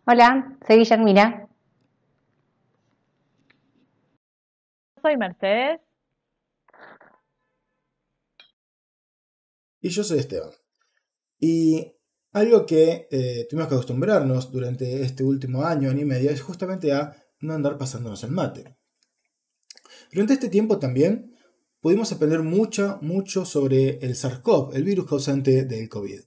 Hola, soy Guillermina. Soy Mercedes. Y yo soy Esteban. Y algo que tuvimos que acostumbrarnos durante este último año y medio es justamente a no andar pasándonos el mate. Durante este tiempo también pudimos aprender mucho sobre el SARS-CoV, el virus causante del COVID.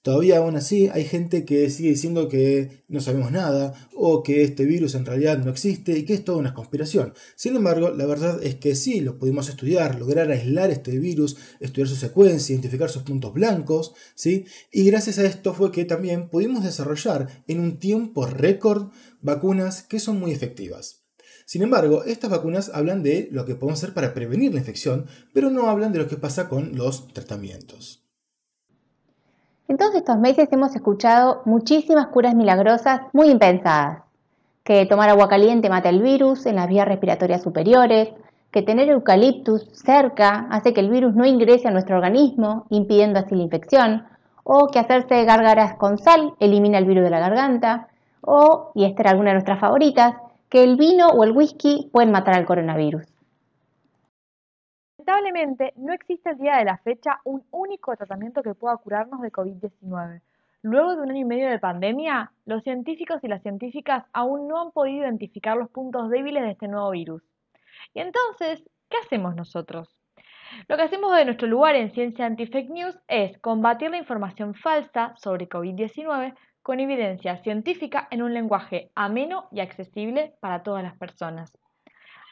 Todavía aún así hay gente que sigue diciendo que no sabemos nada o que este virus en realidad no existe y que es toda una conspiración. Sin embargo, la verdad es que sí, lo pudimos estudiar, lograr aislar este virus, estudiar su secuencia, identificar sus puntos blancos, ¿sí? Y gracias a esto fue que también pudimos desarrollar en un tiempo récord vacunas que son muy efectivas. Sin embargo, estas vacunas hablan de lo que podemos hacer para prevenir la infección, pero no hablan de lo que pasa con los tratamientos. En todos estos meses hemos escuchado muchísimas curas milagrosas muy impensadas. Que tomar agua caliente mata el virus en las vías respiratorias superiores, que tener eucaliptus cerca hace que el virus no ingrese a nuestro organismo, impidiendo así la infección, o que hacerse gárgaras con sal elimina el virus de la garganta, o, y esta era alguna de nuestras favoritas, que el vino o el whisky pueden matar al coronavirus. Lamentablemente, no existe al día de la fecha un único tratamiento que pueda curarnos de COVID-19. Luego de un año y medio de pandemia, los científicos y las científicas aún no han podido identificar los puntos débiles de este nuevo virus. Y entonces, ¿qué hacemos nosotros? Lo que hacemos de nuestro lugar en Ciencia Anti-Fake News es combatir la información falsa sobre COVID-19 con evidencia científica en un lenguaje ameno y accesible para todas las personas.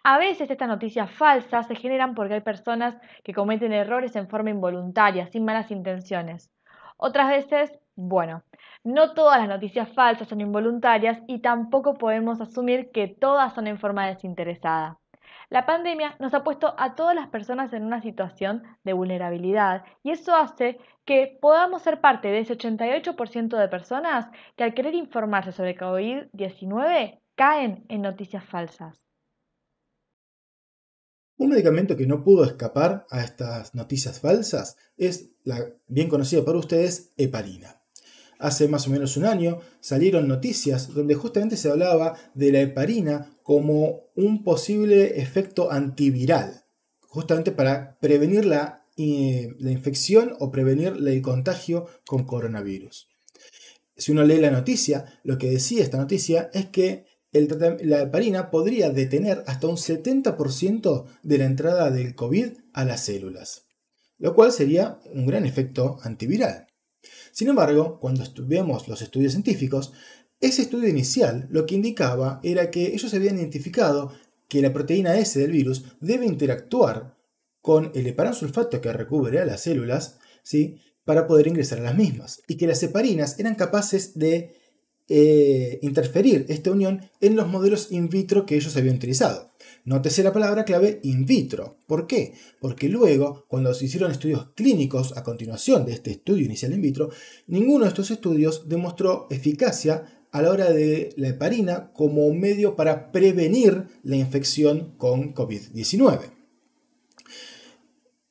A veces estas noticias falsas se generan porque hay personas que cometen errores en forma involuntaria, sin malas intenciones. Otras veces, bueno, no todas las noticias falsas son involuntarias y tampoco podemos asumir que todas son en forma desinteresada. La pandemia nos ha puesto a todas las personas en una situación de vulnerabilidad y eso hace que podamos ser parte de ese 88% de personas que al querer informarse sobre COVID-19 caen en noticias falsas. Un medicamento que no pudo escapar a estas noticias falsas es la bien conocida por ustedes heparina. Hace más o menos un año salieron noticias donde justamente se hablaba de la heparina como un posible efecto antiviral, justamente para prevenir la infección o prevenir el contagio con coronavirus. Si uno lee la noticia, lo que decía esta noticia es que la heparina podría detener hasta un 70% de la entrada del COVID a las células, lo cual sería un gran efecto antiviral. Sin embargo, cuando vemos los estudios científicos, ese estudio inicial lo que indicaba era que ellos habían identificado que la proteína S del virus debe interactuar con el heparansulfato que recubre a las células, ¿sí?, para poder ingresar a las mismas, y que las heparinas eran capaces de interferir esta unión en los modelos in vitro que ellos habían utilizado. Nótese la palabra clave in vitro. ¿Por qué? Porque luego, cuando se hicieron estudios clínicos a continuación de este estudio inicial in vitro, ninguno de estos estudios demostró eficacia a la hora de la heparina como medio para prevenir la infección con COVID-19.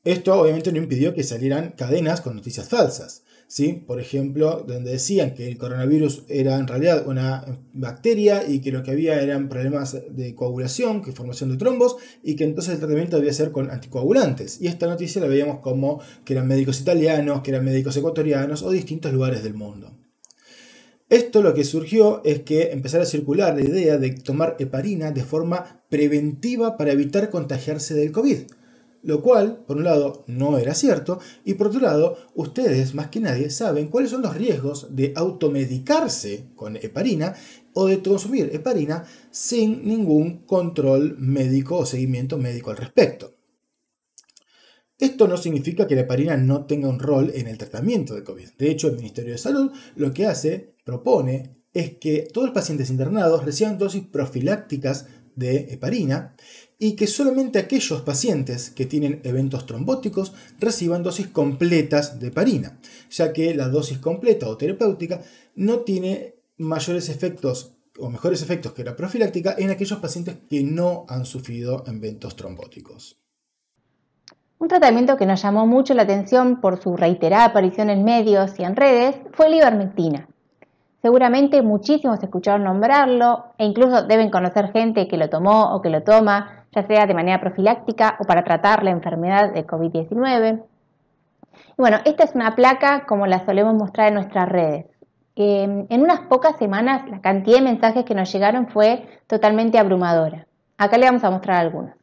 Esto obviamente no impidió que salieran cadenas con noticias falsas, ¿sí? Por ejemplo, donde decían que el coronavirus era en realidad una bacteria y que lo que había eran problemas de coagulación, que formación de trombos, y que entonces el tratamiento debía ser con anticoagulantes. Y esta noticia la veíamos como que eran médicos italianos, que eran médicos ecuatorianos o de distintos lugares del mundo. Esto lo que surgió es que empezara a circular la idea de tomar heparina de forma preventiva para evitar contagiarse del COVID. Lo cual, por un lado, no era cierto, y por otro lado, ustedes más que nadie saben cuáles son los riesgos de automedicarse con heparina o de consumir heparina sin ningún control médico o seguimiento médico al respecto. Esto no significa que la heparina no tenga un rol en el tratamiento de COVID. De hecho, el Ministerio de Salud lo que propone, es que todos los pacientes internados reciban dosis profilácticas de heparina y que solamente aquellos pacientes que tienen eventos trombóticos reciban dosis completas de heparina, ya que la dosis completa o terapéutica no tiene mayores efectos o mejores efectos que la profiláctica en aquellos pacientes que no han sufrido eventos trombóticos. Un tratamiento que nos llamó mucho la atención por su reiterada aparición en medios y en redes fue la ivermectina. Seguramente muchísimos escucharon nombrarlo e incluso deben conocer gente que lo tomó o que lo toma, ya sea de manera profiláctica o para tratar la enfermedad de COVID-19. Y bueno, esta es una placa como la solemos mostrar en nuestras redes. En unas pocas semanas la cantidad de mensajes que nos llegaron fue totalmente abrumadora. Acá le vamos a mostrar algunos.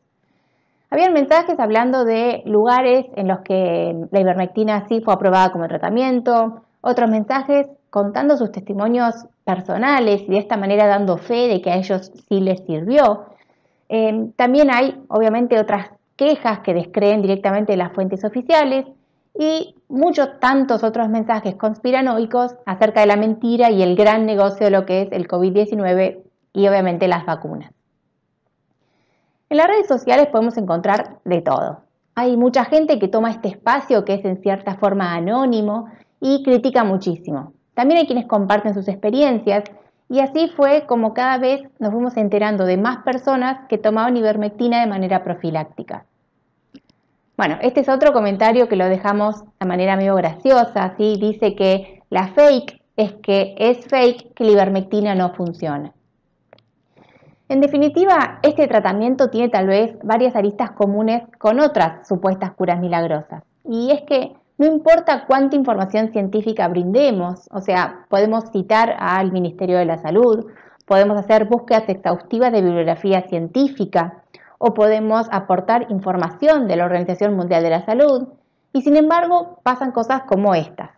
Habían mensajes hablando de lugares en los que la ivermectina sí fue aprobada como tratamiento, otros mensajes contando sus testimonios personales y de esta manera dando fe de que a ellos sí les sirvió. También hay, obviamente, otras quejas que descreen directamente las fuentes oficiales y muchos tantos otros mensajes conspiranoicos acerca de la mentira y el gran negocio de lo que es el COVID-19 y obviamente las vacunas. En las redes sociales podemos encontrar de todo. Hay mucha gente que toma este espacio que es en cierta forma anónimo y critica muchísimo. También hay quienes comparten sus experiencias y así fue como cada vez nos fuimos enterando de más personas que tomaban ivermectina de manera profiláctica. Bueno, este es otro comentario que lo dejamos de manera medio graciosa, ¿sí? Dice que la fake es que es fake que la ivermectina no funciona. En definitiva, este tratamiento tiene tal vez varias aristas comunes con otras supuestas curas milagrosas. Y es que no importa cuánta información científica brindemos, o sea, podemos citar al Ministerio de la Salud, podemos hacer búsquedas exhaustivas de bibliografía científica o podemos aportar información de la Organización Mundial de la Salud y sin embargo pasan cosas como estas.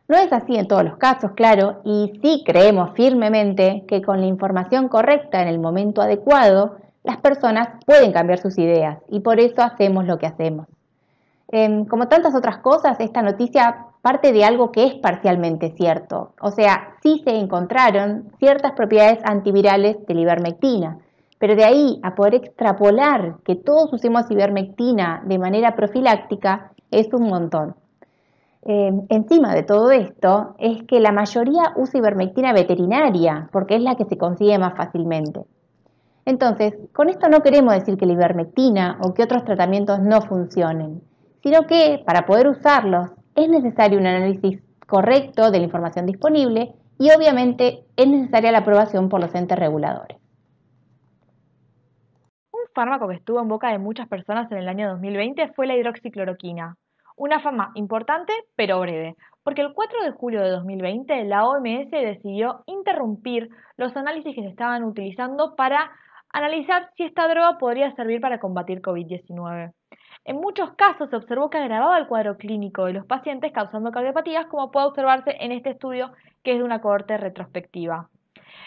No es así en todos los casos, claro, y sí creemos firmemente que con la información correcta en el momento adecuado, las personas pueden cambiar sus ideas y por eso hacemos lo que hacemos. Como tantas otras cosas, esta noticia parte de algo que es parcialmente cierto, o sea, sí se encontraron ciertas propiedades antivirales de la ivermectina, pero de ahí a poder extrapolar que todos usemos ivermectina de manera profiláctica es un montón. Encima de todo esto es que la mayoría usa ivermectina veterinaria porque es la que se consigue más fácilmente. Entonces, con esto no queremos decir que la ivermectina o que otros tratamientos no funcionen, sino que para poder usarlos es necesario un análisis correcto de la información disponible y obviamente es necesaria la aprobación por los entes reguladores. Un fármaco que estuvo en boca de muchas personas en el año 2020 fue la hidroxicloroquina. Una fama importante pero breve, porque el 4 de julio de 2020 la OMS decidió interrumpir los análisis que se estaban utilizando para analizar si esta droga podría servir para combatir COVID-19. En muchos casos se observó que agravaba el cuadro clínico de los pacientes causando cardiopatías, como puede observarse en este estudio que es de una cohorte retrospectiva.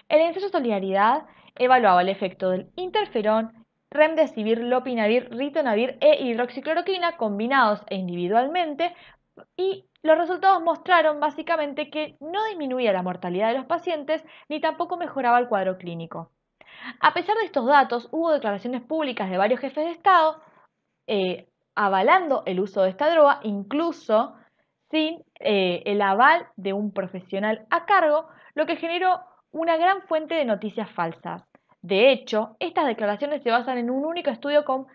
El ensayo Solidaridad evaluaba el efecto del interferón, remdesivir, lopinavir, ritonavir e hidroxicloroquina combinados e individualmente y los resultados mostraron básicamente que no disminuía la mortalidad de los pacientes ni tampoco mejoraba el cuadro clínico. A pesar de estos datos, hubo declaraciones públicas de varios jefes de Estado avalando el uso de esta droga, incluso sin el aval de un profesional a cargo, lo que generó una gran fuente de noticias falsas. De hecho, estas declaraciones se basan en un único estudio con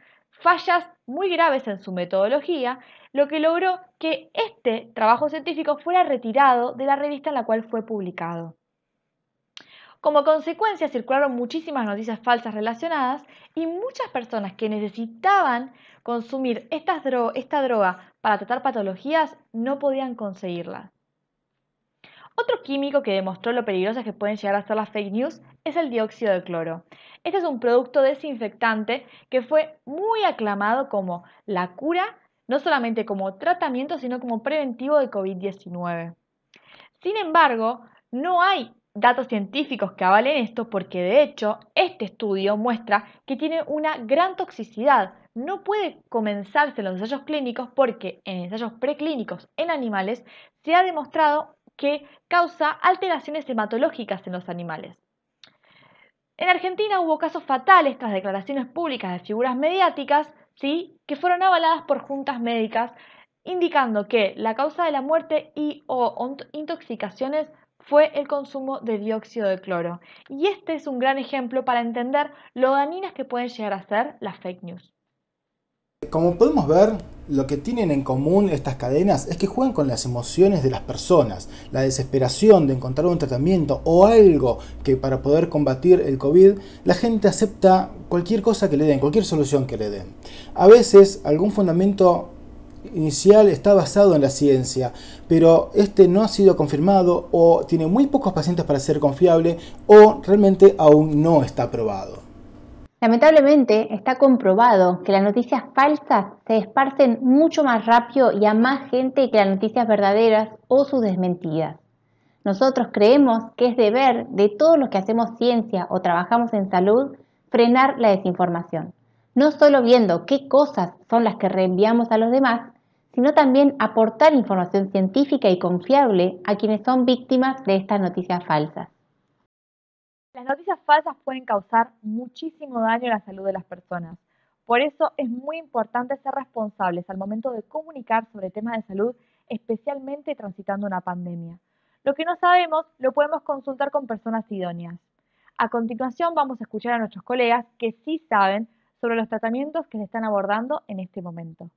fallas muy graves en su metodología, lo que logró que este trabajo científico fuera retirado de la revista en la cual fue publicado. Como consecuencia, circularon muchísimas noticias falsas relacionadas y muchas personas que necesitaban consumir esta droga para tratar patologías no podían conseguirla. Otro químico que demostró lo peligrosas que pueden llegar a ser las fake news es el dióxido de cloro. Este es un producto desinfectante que fue muy aclamado como la cura, no solamente como tratamiento, sino como preventivo de COVID-19. Sin embargo, no hay datos científicos que avalen esto porque de hecho este estudio muestra que tiene una gran toxicidad. No puede comenzarse en los ensayos clínicos porque en ensayos preclínicos en animales se ha demostrado que causa alteraciones hematológicas en los animales. En Argentina hubo casos fatales tras declaraciones públicas de figuras mediáticas, ¿sí?, que fueron avaladas por juntas médicas, indicando que la causa de la muerte y o intoxicaciones fue el consumo de dióxido de cloro. Y este es un gran ejemplo para entender lo dañinas que pueden llegar a ser las fake news. Como podemos ver, lo que tienen en común estas cadenas es que juegan con las emociones de las personas, la desesperación de encontrar un tratamiento o algo que para poder combatir el COVID, la gente acepta cualquier cosa que le den, cualquier solución que le den. A veces algún fundamento inicial está basado en la ciencia, pero este no ha sido confirmado o tiene muy pocos pacientes para ser confiable o realmente aún no está probado. Lamentablemente, está comprobado que las noticias falsas se esparcen mucho más rápido y a más gente que las noticias verdaderas o sus desmentidas. Nosotros creemos que es deber de todos los que hacemos ciencia o trabajamos en salud frenar la desinformación, no solo viendo qué cosas son las que reenviamos a los demás, sino también aportar información científica y confiable a quienes son víctimas de estas noticias falsas. Las noticias falsas pueden causar muchísimo daño a la salud de las personas. Por eso es muy importante ser responsables al momento de comunicar sobre temas de salud, especialmente transitando una pandemia. Lo que no sabemos lo podemos consultar con personas idóneas. A continuación vamos a escuchar a nuestros colegas que sí saben sobre los tratamientos que se están abordando en este momento.